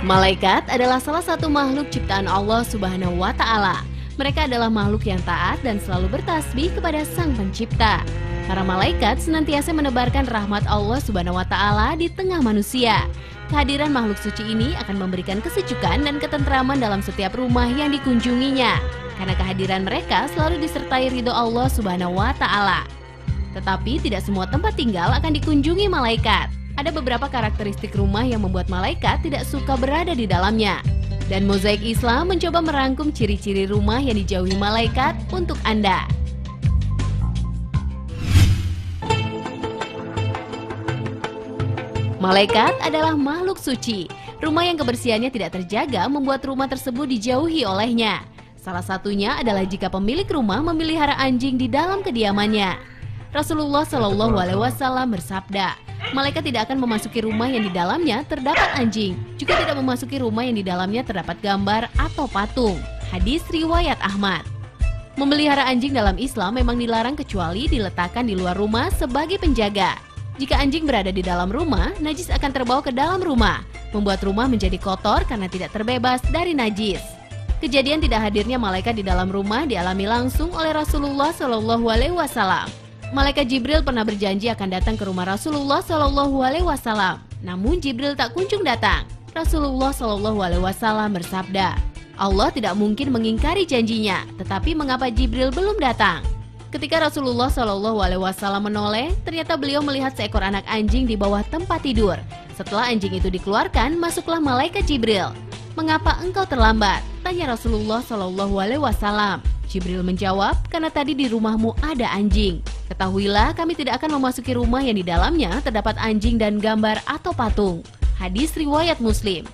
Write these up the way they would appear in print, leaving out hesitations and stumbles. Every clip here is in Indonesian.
Malaikat adalah salah satu makhluk ciptaan Allah Subhanahu wa Ta'ala. Mereka adalah makhluk yang taat dan selalu bertasbih kepada Sang Pencipta. Para malaikat senantiasa menebarkan rahmat Allah Subhanahu wa Ta'ala di tengah manusia. Kehadiran makhluk suci ini akan memberikan kesejukan dan ketentraman dalam setiap rumah yang dikunjunginya. Karena kehadiran mereka selalu disertai ridho Allah Subhanahu wa Ta'ala. Tetapi tidak semua tempat tinggal akan dikunjungi malaikat. Ada beberapa karakteristik rumah yang membuat malaikat tidak suka berada di dalamnya. Dan Mozaik Islam mencoba merangkum ciri-ciri rumah yang dijauhi malaikat untuk Anda. Malaikat adalah makhluk suci. Rumah yang kebersihannya tidak terjaga membuat rumah tersebut dijauhi olehnya. Salah satunya adalah jika pemilik rumah memelihara anjing di dalam kediamannya. Rasulullah Shallallahu Alaihi Wasallam bersabda, malaikat tidak akan memasuki rumah yang di dalamnya terdapat anjing, juga tidak memasuki rumah yang di dalamnya terdapat gambar atau patung. Hadis riwayat Ahmad. Memelihara anjing dalam Islam memang dilarang kecuali diletakkan di luar rumah sebagai penjaga. Jika anjing berada di dalam rumah, najis akan terbawa ke dalam rumah, membuat rumah menjadi kotor karena tidak terbebas dari najis. Kejadian tidak hadirnya malaikat di dalam rumah dialami langsung oleh Rasulullah Shallallahu Alaihi Wasallam. Malaikat Jibril pernah berjanji akan datang ke rumah Rasulullah Shallallahu Alaihi Wasallam. Namun Jibril tak kunjung datang. Rasulullah Shallallahu Alaihi Wasallam bersabda, Allah tidak mungkin mengingkari janjinya, tetapi mengapa Jibril belum datang? Ketika Rasulullah Shallallahu Alaihi Wasallam menoleh, ternyata beliau melihat seekor anak anjing di bawah tempat tidur. Setelah anjing itu dikeluarkan, masuklah malaikat Jibril. Mengapa engkau terlambat? Tanya Rasulullah Shallallahu Alaihi Wasallam. Jibril menjawab, karena tadi di rumahmu ada anjing. Ketahuilah kami tidak akan memasuki rumah yang di dalamnya terdapat anjing dan gambar atau patung. Hadis riwayat Muslim.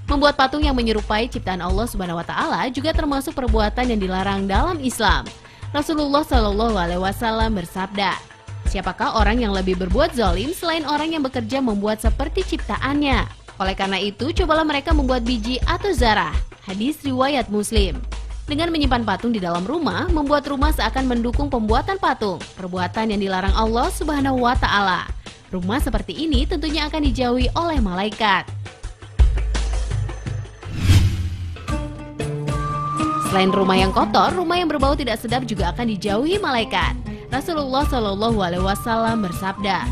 Membuat patung yang menyerupai ciptaan Allah Subhanahu wa Ta'ala juga termasuk perbuatan yang dilarang dalam Islam. Rasulullah Shallallahu Alaihi Wasallam bersabda, siapakah orang yang lebih berbuat zalim selain orang yang bekerja membuat seperti ciptaannya? Oleh karena itu, cobalah mereka membuat biji atau zarah. Hadis riwayat Muslim. Dengan menyimpan patung di dalam rumah, membuat rumah seakan mendukung pembuatan patung, perbuatan yang dilarang Allah Subhanahu wa Ta'ala. Rumah seperti ini tentunya akan dijauhi oleh malaikat. Selain rumah yang kotor, rumah yang berbau tidak sedap juga akan dijauhi malaikat. Rasulullah Shallallahu Alaihi Wasallam bersabda,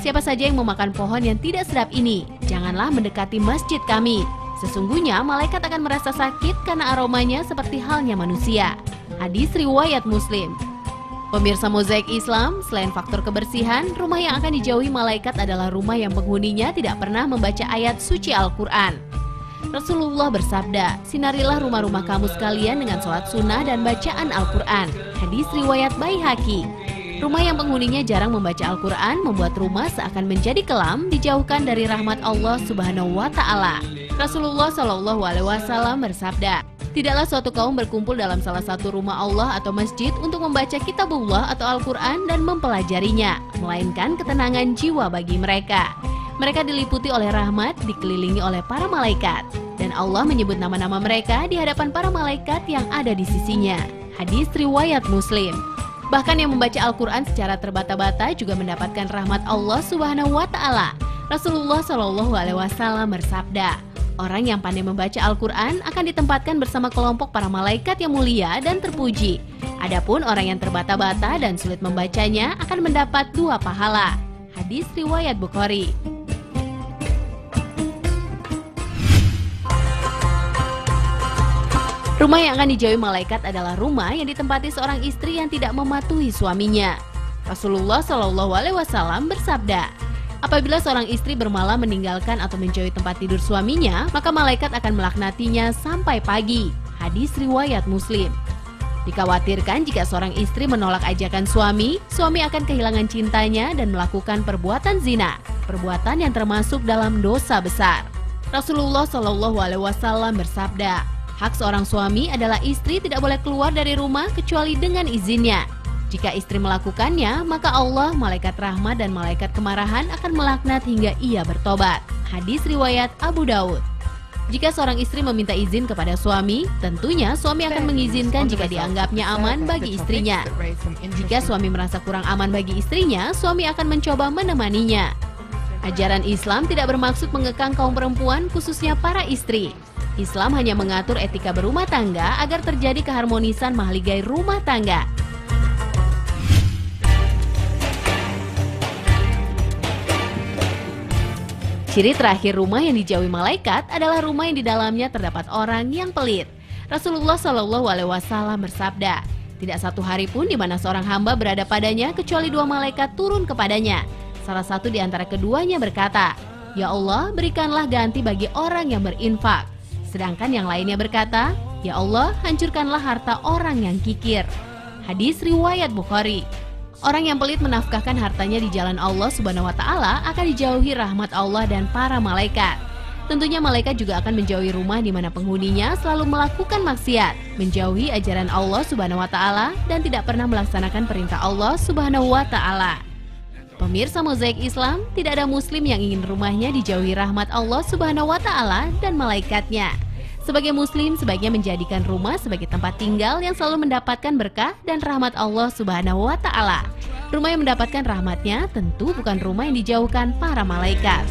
siapa saja yang memakan pohon yang tidak sedap ini, janganlah mendekati masjid kami. Sesungguhnya malaikat akan merasa sakit karena aromanya seperti halnya manusia. Hadis riwayat Muslim. Pemirsa Mozaik Islam, selain faktor kebersihan, rumah yang akan dijauhi malaikat adalah rumah yang penghuninya tidak pernah membaca ayat suci Al-Quran. Rasulullah bersabda, sinarilah rumah-rumah kamu sekalian dengan sholat sunnah dan bacaan Al-Quran. Hadis riwayat Baihaqi. Rumah yang penghuninya jarang membaca Al-Quran membuat rumah seakan menjadi kelam, dijauhkan dari rahmat Allah Subhanahu wa Ta'ala. Rasulullah Shallallahu Alaihi Wasallam bersabda, tidaklah suatu kaum berkumpul dalam salah satu rumah Allah atau masjid untuk membaca kitabullah atau Al-Quran dan mempelajarinya, melainkan ketenangan jiwa bagi mereka. Mereka diliputi oleh rahmat, dikelilingi oleh para malaikat, dan Allah menyebut nama-nama mereka di hadapan para malaikat yang ada di sisinya. Hadis riwayat Muslim. Bahkan yang membaca Al-Quran secara terbata-bata juga mendapatkan rahmat Allah Subhanahu wa Ta'ala. Rasulullah Shallallahu Alaihi Wasallam bersabda, orang yang pandai membaca Al-Quran akan ditempatkan bersama kelompok para malaikat yang mulia dan terpuji. Adapun orang yang terbata-bata dan sulit membacanya akan mendapat 2 pahala. Hadis riwayat Bukhari. Rumah yang akan dijauhi malaikat adalah rumah yang ditempati seorang istri yang tidak mematuhi suaminya. Rasulullah Shallallahu Alaihi Wasallam bersabda, apabila seorang istri bermalam meninggalkan atau menjauhi tempat tidur suaminya, maka malaikat akan melaknatinya sampai pagi. Hadis riwayat Muslim. Dikhawatirkan jika seorang istri menolak ajakan suami, suami akan kehilangan cintanya dan melakukan perbuatan zina, perbuatan yang termasuk dalam dosa besar. Rasulullah Shallallahu Alaihi Wasallam bersabda, hak seorang suami adalah istri tidak boleh keluar dari rumah kecuali dengan izinnya. Jika istri melakukannya, maka Allah, malaikat rahmat dan malaikat kemarahan akan melaknat hingga ia bertobat. Hadis riwayat Abu Daud. Jika seorang istri meminta izin kepada suami, tentunya suami akan mengizinkan jika dianggapnya aman bagi istrinya. Jika suami merasa kurang aman bagi istrinya, suami akan mencoba menemaninya. Ajaran Islam tidak bermaksud mengekang kaum perempuan, khususnya para istri. Islam hanya mengatur etika berumah tangga agar terjadi keharmonisan mahligai rumah tangga. Ciri terakhir rumah yang dijauhi malaikat adalah rumah yang di dalamnya terdapat orang yang pelit. Rasulullah Shallallahu Alaihi Wasallam bersabda, tidak satu hari pun di mana seorang hamba berada padanya kecuali dua malaikat turun kepadanya. Salah satu di antara keduanya berkata, "Ya Allah, berikanlah ganti bagi orang yang berinfak." Sedangkan yang lainnya berkata, "Ya Allah, hancurkanlah harta orang yang kikir." Hadis riwayat Bukhari. Orang yang pelit menafkahkan hartanya di jalan Allah Subhanahu wa Ta'ala akan dijauhi rahmat Allah dan para malaikat. Tentunya malaikat juga akan menjauhi rumah di mana penghuninya selalu melakukan maksiat, menjauhi ajaran Allah Subhanahu wa Ta'ala, dan tidak pernah melaksanakan perintah Allah Subhanahu wa Ta'ala. Pemirsa Mozaik Islam, tidak ada muslim yang ingin rumahnya dijauhi rahmat Allah Subhanahu wa Ta'ala dan malaikatnya. Sebagai muslim, sebaiknya menjadikan rumah sebagai tempat tinggal yang selalu mendapatkan berkah dan rahmat Allah Subhanahu wa Ta'ala. Rumah yang mendapatkan rahmatnya tentu bukan rumah yang dijauhkan para malaikat.